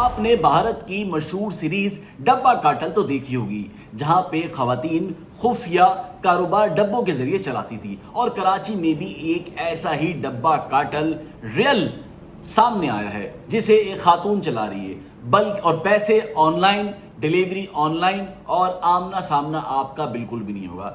آپ نے بھارت کی مشہور سیریز ڈبہ کاٹل تو دیکھی ہوگی، جہاں پہ خواتین خفیہ کاروبار ڈبوں کے ذریعے چلاتی تھی، اور کراچی میں بھی ایک ایسا ہی ڈبہ کاٹل ریئل سامنے آیا ہے جسے ایک خاتون چلا رہی ہے، بلکہ اور پیسے on line, delivery on line, اور آمنا سامنا آپ کا بالکل بھی نہیں ہوگا۔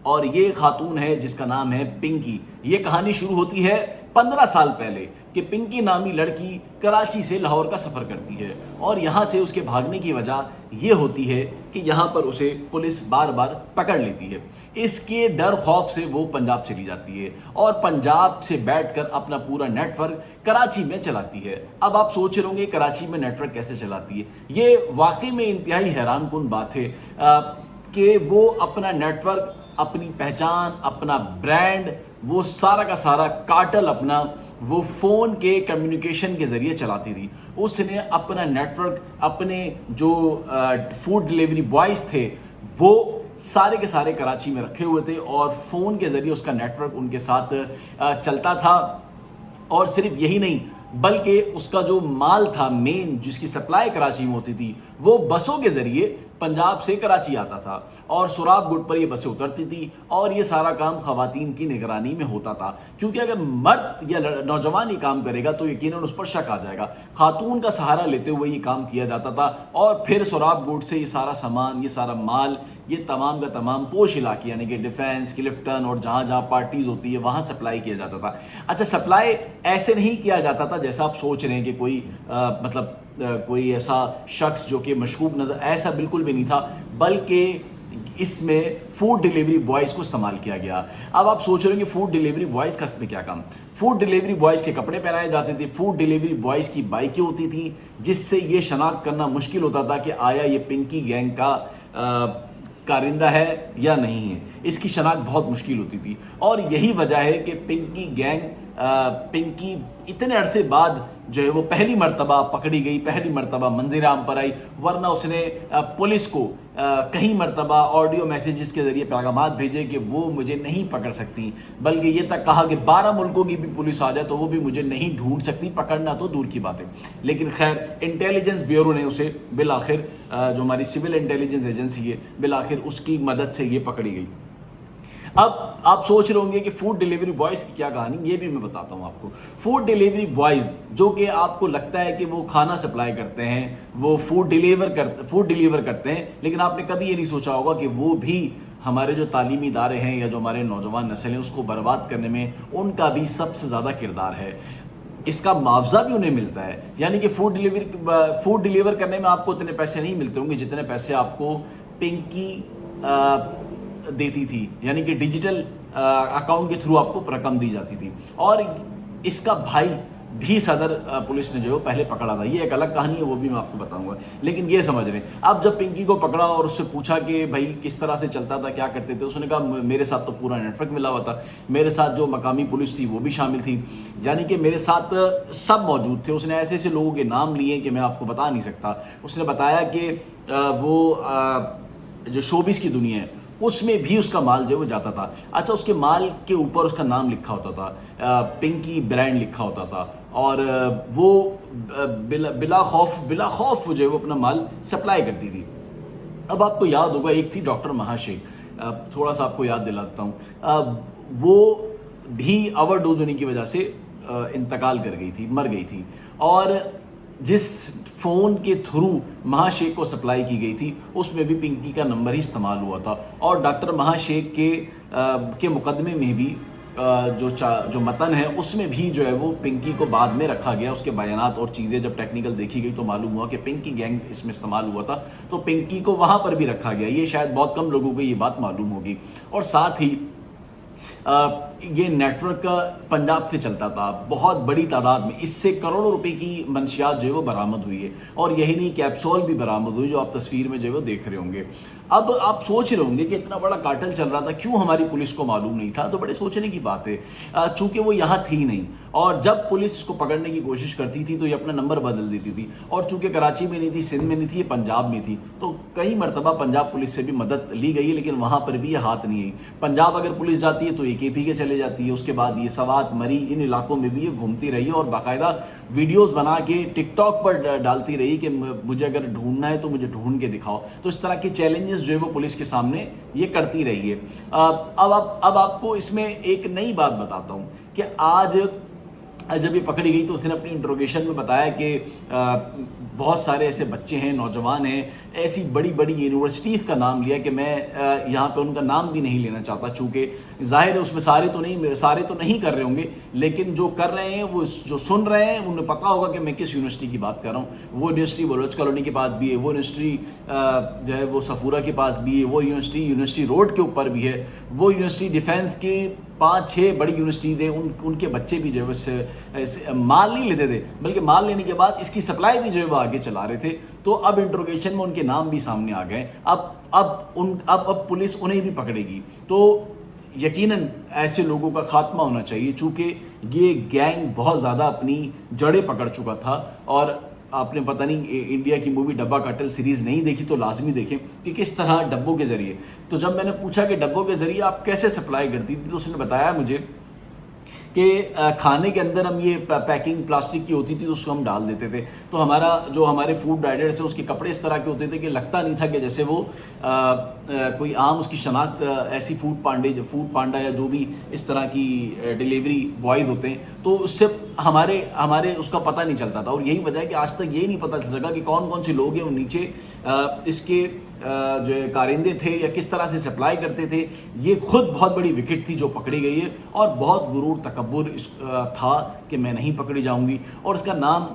اور یہ خاتون ہے جس کا نام ہے پنکی۔ یہ کہانی شروع ہوتی ہے 15 سال پہلے کہ پنکی نامی لڑکی کراچی سے لاہور کا سفر کرتی ہے، اور یہاں سے اس کے بھاگنے کی وجہ یہ ہوتی ہے کہ یہاں پر اسے پولیس بار بار پکڑ لیتی ہے۔ اس کے ڈر خوف سے وہ پنجاب چلی جاتی ہے، اور پنجاب سے بیٹھ کر اپنا پورا نیٹ ورک کراچی میں چلاتی ہے۔ اب آپ سوچ رہے ہوں گے کراچی میں نیٹ ورک کیسے چلاتی ہے؟ یہ واقعی میں انتہائی حیران کن بات ہے کہ وہ اپنا نیٹ ورک، اپنی پہچان، اپنا برانڈ، وہ سارا کا سارا کارٹل اپنا وہ فون کے کمیونیکیشن کے ذریعے چلاتی تھی۔ اس نے اپنا نیٹ ورک، اپنے جو فوڈ ڈیلیوری بوائز تھے وہ سارے کے سارے کراچی میں رکھے ہوئے تھے، اور فون کے ذریعے اس کا نیٹ ورک ان کے ساتھ چلتا تھا۔ اور صرف یہی نہیں بلکہ اس کا جو مال تھا مین، جس کی سپلائی کراچی میں ہوتی تھی، وہ بسوں کے ذریعے پنجاب سے کراچی آتا تھا، اور سوراب گڈ پر یہ بسیں اترتی تھی، اور یہ سارا کام خواتین کی نگرانی میں ہوتا تھا، کیونکہ اگر مرد یا نوجوان یہ کام کرے گا تو یقیناً اس پر شک آ جائے گا۔ خاتون کا سہارا لیتے ہوئے یہ کام کیا جاتا تھا، اور پھر سوراب گڈ سے یہ سارا سامان، یہ سارا مال، یہ تمام کا تمام پوش علاقے یعنی کہ ڈیفینس، کلفٹن اور جہاں جہاں پارٹیز ہوتی ہے وہاں سپلائی کیا جاتا تھا۔ اچھا، سپلائی ایسے نہیں کیا جاتا تھا جیسا آپ سوچ رہے ہیں کہ کوئی کوئی ایسا شخص جو کہ مشکوک نظر، ایسا بالکل بھی نہیں تھا، بلکہ اس میں فوڈ ڈیلیوری بوائز کو استعمال کیا گیا۔ اب آپ سوچ رہے ہیں کہ فوڈ ڈیلیوری بوائز کا اس میں کیا کام؟ فوڈ ڈیلیوری بوائز کے کپڑے پہنائے جاتے تھے، فوڈ ڈیلیوری بوائز کی بائکیں ہوتی تھیں، جس سے یہ شناخت کرنا مشکل ہوتا تھا کہ آیا یہ پنکی گینگ کا کارندہ ہے یا نہیں ہے۔ اس کی شناخت بہت مشکل ہوتی تھی، اور یہی وجہ ہے کہ پنکی گینگ، پنکی اتنے عرصے بعد جو ہے وہ پہلی مرتبہ پکڑی گئی، پہلی مرتبہ منظر عام پر آئی، ورنہ اس نے پولیس کو کئی مرتبہ آڈیو میسیجز کے ذریعے پیغامات بھیجے کہ وہ مجھے نہیں پکڑ سکتی، بلکہ یہ تک کہا کہ 12 ملکوں کی بھی پولیس آ جائے تو وہ بھی مجھے نہیں ڈھونڈ سکتی، پکڑنا تو دور کی بات ہے۔ لیکن خیر، انٹیلیجنس بیورو نے اسے بالآخر، جو ہماری سول انٹیلیجنس ایجنسی ہے، بالآخر اس کی مدد سے یہ پکڑی گئی۔ اب آپ سوچ رہے ہوں گے کہ فوڈ ڈیلیوری بوائز کی کیا کہانی، یہ بھی میں بتاتا ہوں آپ کو۔ فوڈ ڈیلیوری بوائز جو کہ آپ کو لگتا ہے کہ وہ کھانا سپلائی کرتے ہیں، وہ فوڈ ڈیلیور کرتے ہیں، لیکن آپ نے کبھی یہ نہیں سوچا ہوگا کہ وہ بھی ہمارے جو تعلیمی ادارے ہیں یا جو ہمارے نوجوان نسل ہیں اس کو برباد کرنے میں ان کا بھی سب سے زیادہ کردار ہے۔ اس کا معاوضہ بھی انہیں ملتا ہے، یعنی کہ فوڈ ڈیلیور کرنے میں آپ کو اتنے پیسے نہیں ملتے ہوں گے جتنے پیسے آپ کو پنکی دیتی تھی، یعنی کہ ڈیجیٹل اکاؤنٹ کے تھرو آپ کو رقم دی جاتی تھی۔ اور اس کا بھائی بھی صدر پولیس نے جو پہلے پکڑا تھا، یہ ایک الگ کہانی ہے، وہ بھی میں آپ کو بتاؤں گا، لیکن یہ سمجھ رہے ہیں۔ اب جب پنکی کو پکڑا اور اس سے پوچھا کہ بھائی کس طرح سے چلتا تھا، کیا کرتے تھے، اس نے کہا میرے ساتھ تو پورا نیٹ ورک ملا ہوا تھا، میرے ساتھ جو مقامی پولیس تھی وہ بھی شامل تھی، یعنی کہ میرے ساتھ سب موجود تھے۔ اس نے ایسے ایسے لوگوں کے نام لیے کہ میں آپ کو بتا نہیں سکتا۔ اس نے بتایا کہ وہ جو شوبز کی دنیا ہے اس میں بھی اس کا مال جو ہے وہ جاتا تھا۔ اچھا، اس کے مال کے اوپر اس کا نام لکھا ہوتا تھا، پنکی برانڈ لکھا ہوتا تھا، اور وہ بلا خوف جو ہے وہ اپنا مال سپلائی کرتی تھی۔ اب آپ کو یاد ہوگا ایک تھی ڈاکٹر مہا شیخ، تھوڑا سا آپ کو یاد دلاتا ہوں، وہ بھی اوور ڈوز ہونے کی وجہ سے انتقال کر گئی تھی، مر گئی تھی، اور جس فون کے تھرو مہا شیخ کو سپلائی کی گئی تھی اس میں بھی پنکی کا نمبر ہی استعمال ہوا تھا، اور ڈاکٹر مہا شیخ کے مقدمے میں بھی جو متن ہے اس میں بھی جو ہے وہ پنکی کو بعد میں رکھا گیا۔ اس کے بیانات اور چیزیں جب ٹیکنیکل دیکھی گئی تو معلوم ہوا کہ پنکی گینگ اس میں استعمال ہوا تھا، تو پنکی کو وہاں پر بھی رکھا گیا۔ یہ شاید بہت کم لوگوں کو یہ بات معلوم ہوگی۔ اور ساتھ ہی یہ نیٹ ورک پنجاب سے چلتا تھا، بہت بڑی تعداد میں، اس سے کروڑوں روپے کی منشیات جو ہے وہ برآمد ہوئی ہے، اور یہی نہیں کیپسول بھی برآمد ہوئی جو آپ تصویر میں جو ہے وہ دیکھ رہے ہوں گے۔ اب آپ سوچ رہے ہوں گے کہ اتنا بڑا کارٹل چل رہا تھا، کیوں ہماری پولیس کو معلوم نہیں تھا؟ تو بڑے سوچنے کی بات ہے، چونکہ وہ یہاں تھی نہیں، اور جب پولیس اس کو پکڑنے کی کوشش کرتی تھی تو یہ اپنا نمبر بدل دیتی تھی، اور چونکہ کراچی میں نہیں تھی، سندھ میں نہیں تھی، یہ پنجاب میں تھی، تو کئی مرتبہ پنجاب پولیس سے بھی مدد لی گئی، لیکن وہاں پر بھی یہ ہاتھ نہیں آئی۔ پنجاب اگر پولیس جاتی ہے تو AKP کے چلے چلے جاتی ہے، اس کے بعد یہ سوات مری ان علاقوں میں بھی یہ گھومتی رہی ہے اور باقاعدہ ویڈیوز بنا کے ٹک ٹاک پر ڈالتی رہی کہ مجھے اگر ڈھونڈنا ہے تو مجھے ڈھونڈ کے دکھاؤ. تو اس طرح کے چیلنجز جو ہے وہ پولیس کے سامنے یہ کرتی رہی ہے. اب آپ کو اس میں ایک نئی بات بتاتا ہوں کہ آج جب یہ پکڑی گئی تو اس نے اپنی انٹروگیشن میں بتایا کہ بہت سارے ایسے بچے ہیں، نوجوان ہیں، ایسی بڑی بڑی یونیورسٹیز کا نام لیا کہ میں یہاں پہ ان کا نام بھی نہیں لینا چاہتا، چونکہ ظاہر ہے اس میں سارے تو نہیں کر رہے ہوں گے، لیکن جو کر رہے ہیں وہ جو سن رہے ہیں انہیں پتہ ہوگا کہ میں کس یونیورسٹی کی بات کر رہا ہوں. وہ یونیورسٹی بلوچ کالونی کے پاس بھی ہے، وہ یونیورسٹی جو ہے وہ صفورہ کے پاس بھی ہے، وہ یونیورسٹی روڈ کے اوپر بھی ہے، وہ یونیورسٹی ڈیفینس کی 5-6 بڑی یونیورسٹی تھے، ان کے بچے بھی جو ہے مال نہیں لیتے تھے، بلکہ مال لینے کے بعد اس کی سپلائی بھی جو ہے وہ آگے چلا رہے تھے. تو اب انٹروگیشن میں ان کے نام بھی سامنے آ گئے. اب پولیس انہیں بھی پکڑے گی. تو یقیناً ایسے لوگوں کا خاتمہ ہونا چاہیے، چونکہ یہ گینگ بہت زیادہ اپنی جڑیں پکڑ چکا تھا. اور آپ نے پتہ نہیں انڈیا کی مووی ڈبہ کارٹل سیریز نہیں دیکھی تو لازمی دیکھیں کہ کس طرح ڈبوں کے ذریعے. تو جب میں نے پوچھا کہ ڈبوں کے ذریعے آپ کیسے سپلائی کرتی تھی تو اس نے بتایا مجھے کہ کھانے کے اندر ہم یہ پیکنگ پلاسٹک کی ہوتی تھی تو اس کو ہم ڈال دیتے تھے. تو ہمارے فوڈ رائڈرس ہیں اس کے کپڑے اس طرح کے ہوتے تھے کہ لگتا نہیں تھا کہ جیسے وہ کوئی عام اس کی شناخت ایسی فوڈ پانڈا یا جو بھی اس طرح کی ڈیلیوری بوائز ہوتے ہیں تو اس سے ہمارے اس کا پتہ نہیں چلتا تھا. اور یہی وجہ ہے کہ آج تک یہ نہیں پتہ چل سکا کہ کون کون سے لوگ ہیں وہ نیچے اس کے جو کارندے تھے یا کس طرح سے سپلائی کرتے تھے. یہ خود بہت بڑی وکٹ تھی جو پکڑی گئی ہے اور بہت غرور تکبر تھا کہ میں نہیں پکڑی جاؤں گی. اور اس کا نام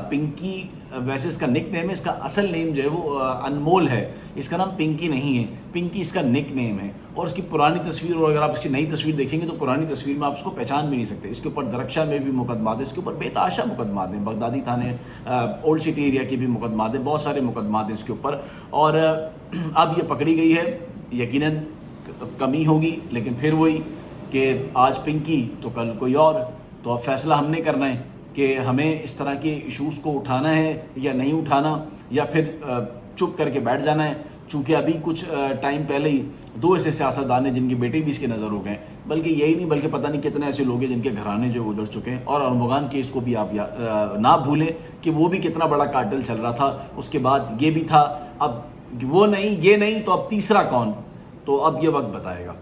پنکی، ویسے اس کا نک نیم ہے، اس کا اصل نیم جو ہے وہ انمول ہے، اس کا نام پنکی نہیں ہے، پنکی اس کا نک نیم ہے. اور اس کی پرانی تصویر، اور اگر آپ اس کی نئی تصویر دیکھیں گے تو پرانی تصویر میں آپ اس کو پہچان بھی نہیں سکتے. اس کے اوپر درخشا میں بھی مقدمات ہیں، اس کے اوپر بے تحاشا مقدمات ہیں، بغدادی تھانے اولڈ سٹی ایریا کے بھی مقدمات ہیں، بہت سارے مقدمات ہیں اس کے اوپر. اور اب یہ پکڑی گئی ہے، یقیناً کمی ہوگی، لیکن پھر وہی کہ آج پنکی تو کل کوئی اور. تو اب فیصلہ ہم نے کرنا ہے کہ ہمیں اس طرح کے ایشوز کو اٹھانا ہے یا نہیں اٹھانا، یا پھر چپ کر کے بیٹھ جانا ہے. چونکہ ابھی کچھ ٹائم پہلے ہی 2 ایسے سیاستدان ہیں جن کے بیٹے بھی اس کے نظر ہو گئے، بلکہ یہی نہیں بلکہ پتہ نہیں کتنے ایسے لوگ ہیں جن کے گھرانے جو اجڑ چکے ہیں. اور ارمغان کیس کو بھی آپ نہ بھولیں کہ وہ بھی کتنا بڑا کارٹل چل رہا تھا. اس کے بعد یہ بھی تھا، اب وہ نہیں یہ نہیں تو اب تیسرا کون؟ تو اب یہ وقت بتائے گا.